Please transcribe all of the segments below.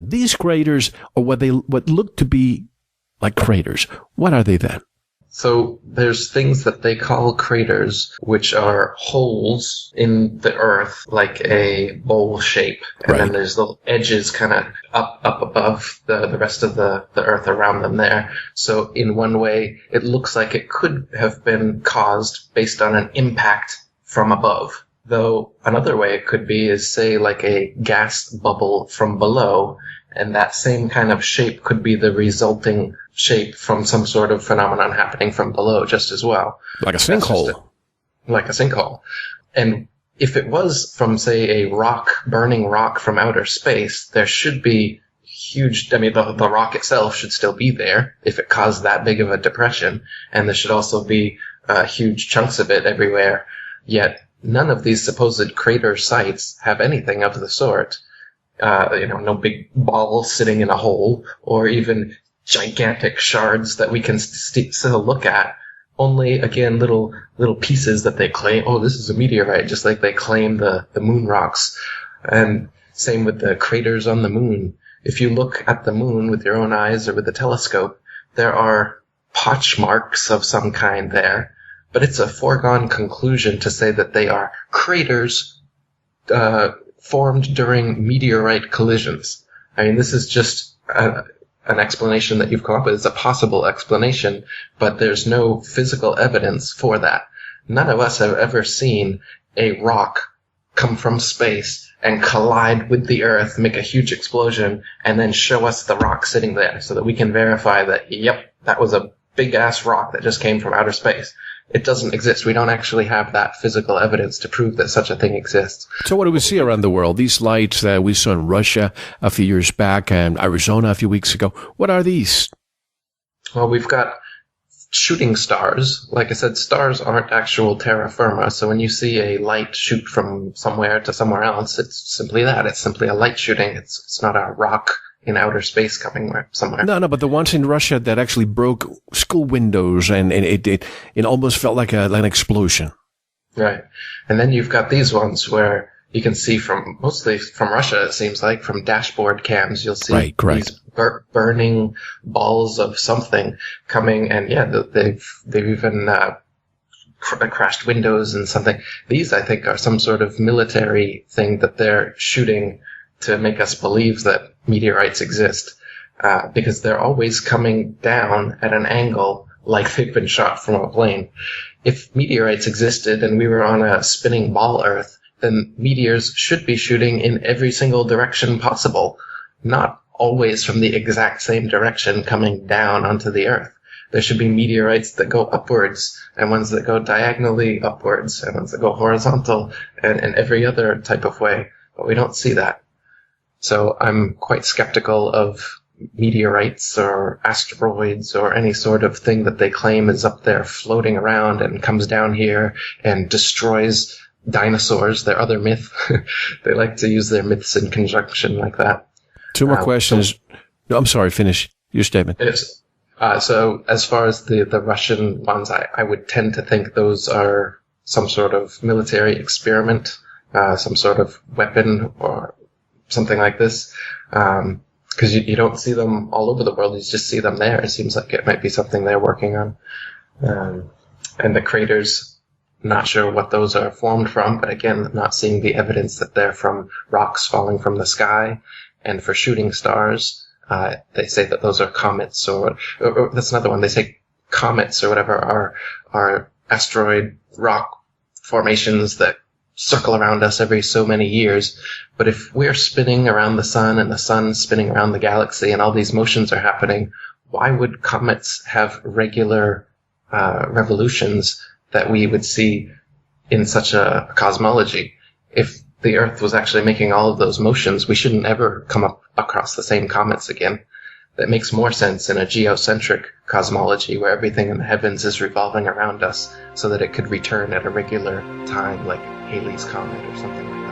these craters are what look to be like craters. What are they then? So there's things that they call craters, which are holes in the earth, like a bowl shape. And then there's the edges kind of up above the rest of the earth around them there. So in one way, it looks like it could have been caused based on an impact from above. Though another way it could be is, say, like a gas bubble from below, and that same kind of shape could be the resulting shape from some sort of phenomenon happening from below just as well. Like a sinkhole. Like a sinkhole. And if it was from, say, a burning rock from outer space, there should be huge, I mean, the rock itself should still be there if it caused that big of a depression, and there should also be huge chunks of it everywhere. Yet none of these supposed crater sites have anything of the sort. No big ball sitting in a hole, or even gigantic shards that we can still look at. Only, again, little pieces that they claim, oh, this is a meteorite, just like they claim the moon rocks. And same with the craters on the moon. If you look at the moon with your own eyes or with a telescope, there are potch marks of some kind there. But it's a foregone conclusion to say that they are craters formed during meteorite collisions. I mean, this is just an explanation that you've come up with. It's a possible explanation, but there's no physical evidence for that. None of us have ever seen a rock come from space and collide with the Earth, make a huge explosion, and then show us the rock sitting there so that we can verify that, yep, that was a big-ass rock that just came from outer space. It doesn't exist. We don't actually have that physical evidence to prove that such a thing exists. So what do we see around the world? These lights that we saw in Russia a few years back and Arizona a few weeks ago, what are these? Well, we've got shooting stars. Like I said, stars aren't actual terra firma, so when you see a light shoot from somewhere to somewhere else, it's simply that. It's simply a light shooting. It's not a rock in outer space coming somewhere. No, but the ones in Russia that actually broke school windows and it almost felt like an explosion. Right. And then you've got these ones where you can see mostly from Russia, it seems like, from dashboard cams, you'll see these burning balls of something coming, and they've even crashed windows and something. These, I think, are some sort of military thing that they're shooting to make us believe that meteorites exist, because they're always coming down at an angle like they've been shot from a plane. If meteorites existed and we were on a spinning ball Earth, then meteors should be shooting in every single direction possible, not always from the exact same direction coming down onto the Earth. There should be meteorites that go upwards, and ones that go diagonally upwards, and ones that go horizontal, and every other type of way. But we don't see that. So I'm quite skeptical of meteorites or asteroids or any sort of thing that they claim is up there floating around and comes down here and destroys dinosaurs, their other myth. They like to use their myths in conjunction like that. Two more questions. No, I'm sorry, finish your statement. So as far as the Russian ones, I would tend to think those are some sort of military experiment, some sort of weapon or something like this, because you don't see them all over the world. You just see them there. It seems like it might be something they're working on. And the craters, not sure what those are formed from, but again, not seeing the evidence that they're from rocks falling from the sky. And for shooting stars, they say that those are comets, or that's another one. They say comets or whatever are asteroid rock formations that circle around us every so many years. But if we're spinning around the sun and the sun's spinning around the galaxy and all these motions are happening, why would comets have regular revolutions that we would see in such a cosmology? If the Earth was actually making all of those motions, we shouldn't ever come up across the same comets again. That makes more sense in a geocentric cosmology where everything in the heavens is revolving around us so that it could return at a regular time, like Halley's Comet or something like that.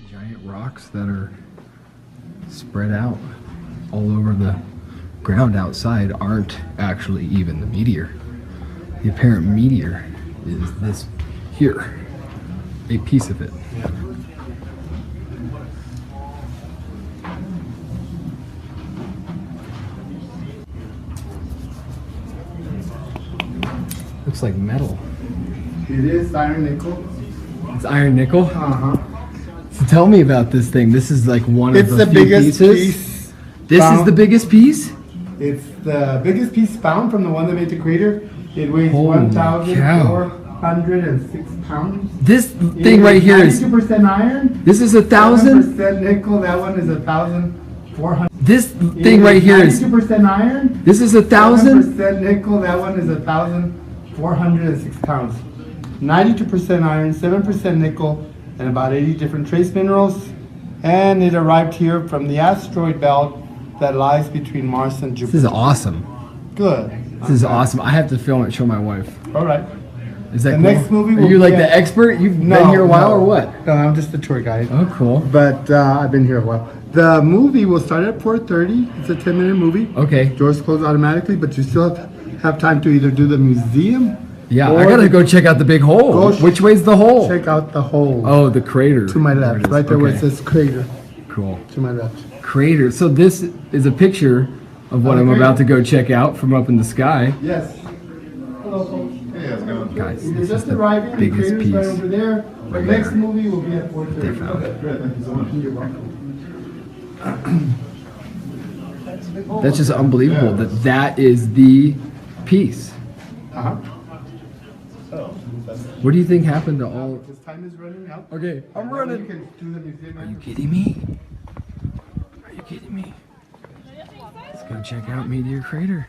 Giant rocks that are spread out all over the ground outside aren't actually even the meteor. The apparent meteor is this here, a piece of it. Looks like metal. It is iron nickel. It's iron nickel? Uh-huh. So tell me about this thing. This is like one It's of the the few biggest pieces. piece. This is found. the biggest piece? It's the biggest piece found from the one that made the crater. It weighs Holy 1,406 pounds. This thing right here is 92% iron. this is 1,000. 7% nickel. That one is 1,400. This thing right here is 92% iron. this is 1,000. 7% nickel. That one is 1,406 pounds. 92% iron, 7% nickel, and about 80 different trace minerals. And it arrived here from the asteroid belt that lies between Mars and Jupiter. This is awesome. Good. This is awesome. I have to film it, show my wife. All right. Is that The cool? next movie Are will you like be the at- expert? You've No, been here a while no. or what? No, I'm just a tour guide. Oh, cool. But I've been here a while. The movie will start at 4:30. It's a 10-minute movie. Okay. Doors close automatically, but you still have time to either do the museum. Yeah, or I gotta go check out the big hole. Go Which way's the hole? Check out the hole. Oh, the crater. To my There it left, is. right there where it Okay. says crater. Cool. To my left. Crater. So this is a picture of what Oh, I'm crater. about to go check out from up in the sky. Yes. Hello, folks. Hey, how's it going? Guys, We're this is just the arriving. The biggest crater's piece. right over there. The right next there. movie will be at 4:30. They found it. Great, thank you so much. You're welcome. That's just unbelievable that that is the piece. Uh-huh. What do you think happened to all? This time is running out. Okay, I'm You running. can do the museum. Are you kidding me? Are you kidding me? Let's go check out Meteor Crater.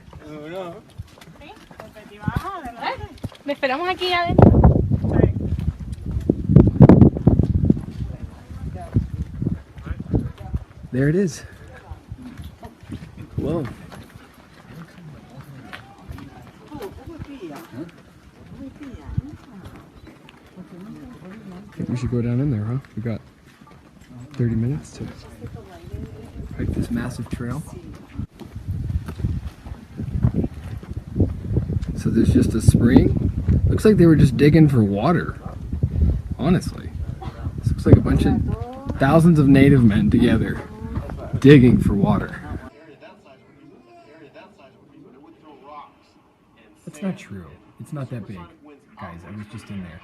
Le esperamos aquí adentro. There it is. Whoa. I think we should go down in there, huh? We got 30 minutes to hike this massive trail. So there's just a spring. Looks like they were just digging for water. Honestly. This looks like a bunch of thousands of native men together digging for water. That's not true. It's not that big. Guys, I was just in there.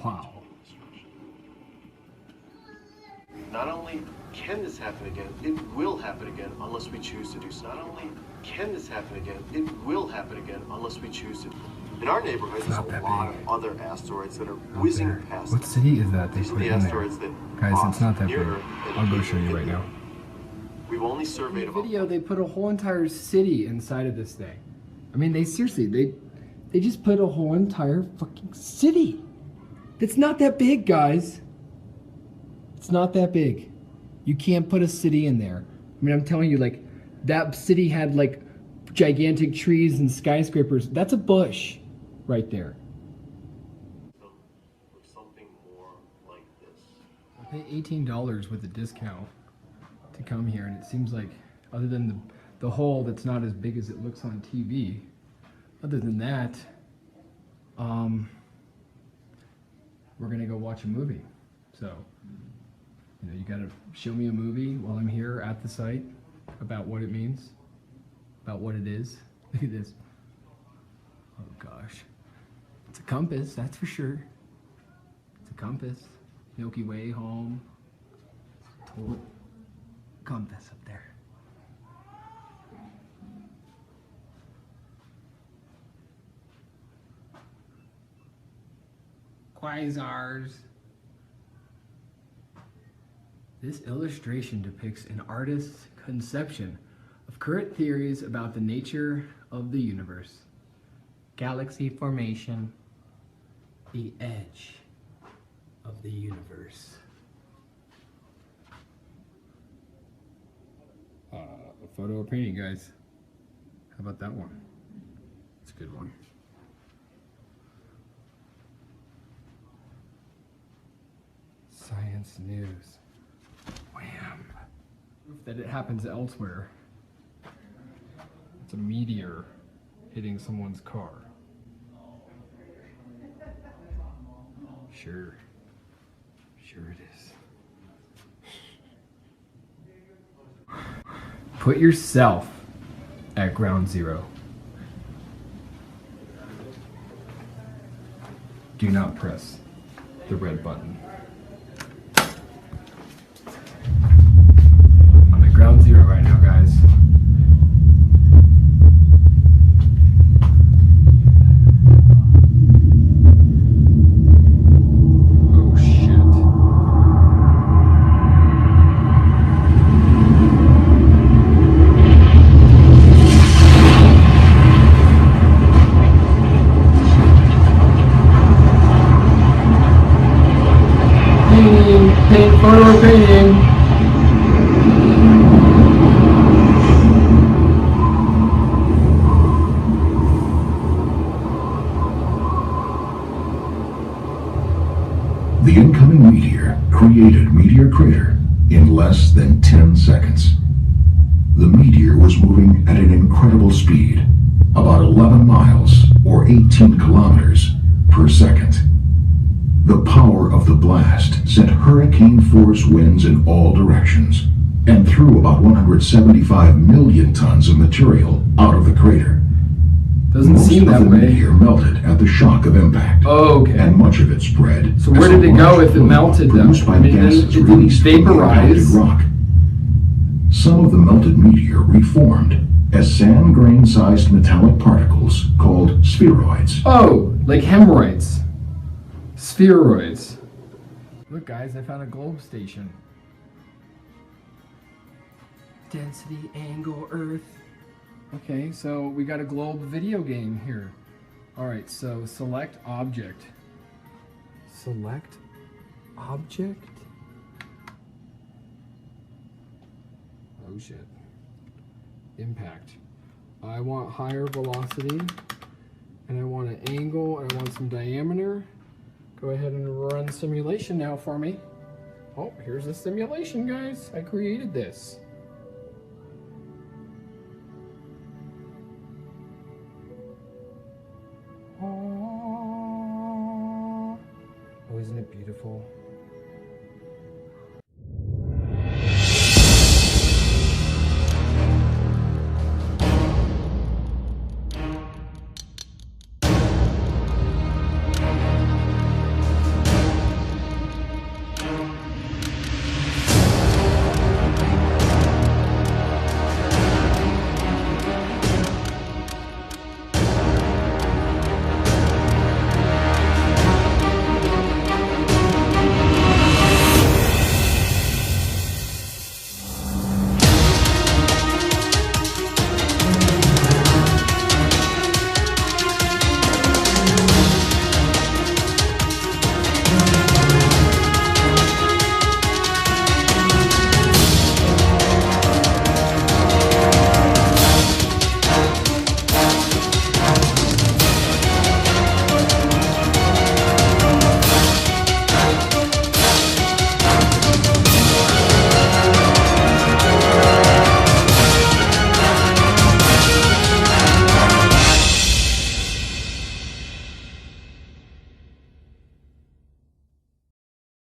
Wow. Not only can this happen again, it will happen again unless we choose to do so. Not only can this happen again, it will happen again unless we choose to. In our neighborhood, there's not a that lot big. of other asteroids that are Out whizzing there. past What us. city is that they These are put the in there? asteroids that Guys, it's cross not that big. nearer than I'll go we show you can right get. now. We've only surveyed In the about video, they put a whole entire city inside of this thing. I mean, they seriously, they just put a whole entire fucking city. It's not that big, guys. It's not that big. You can't put a city in there. I mean, I'm telling you, like, that city had, like, gigantic trees and skyscrapers. That's a bush right there. something more like this. I paid $18 with a discount to come here, and it seems like, other than the hole that's not as big as it looks on TV, other than that, we're gonna go watch a movie. So, you know, you gotta show me a movie while I'm here at the site about what it means, about what it is. Look at this. Oh gosh. It's a compass, that's for sure. It's a compass. Milky Way home. Total compass up there. Quasars. This illustration depicts an artist's conception of current theories about the nature of the universe, galaxy formation, the edge of the universe. A photo or painting, guys. How about that one? It's a good one. Science news. Wham! Proof that it happens elsewhere. It's a meteor hitting someone's car. Sure. Sure it is. Put yourself at ground zero. Do not press the red button. I'm at ground zero right now, guys. Oh shit. Paint, photo painting. The incoming meteor created Meteor Crater in less than 10 seconds. The meteor was moving at an incredible speed, about 11 miles or 18 kilometers per second. The power of the blast sent hurricane-force winds in all directions and threw about 175 million tons of material out of the crater. Doesn't seem that Most of the way. meteor melted at the shock of impact. Oh, okay. And much of it spread. So where as did a it go large if it plume melted them? produced by I mean, gases it didn't released from the impacted vaporize. rock. Some of the melted meteor reformed as sand grain-sized metallic particles called spheroids. Oh, like hemorrhoids. Spheroids. Look, guys, I found a globe station. Density, angle, Earth. Okay, so we got a globe video game here. Alright, so select object. Select object? Oh shit. Impact. I want higher velocity, and I want an angle, and I want some diameter. Go ahead and run simulation now for me. Oh, here's the simulation, guys. I created this. Oh, isn't it beautiful?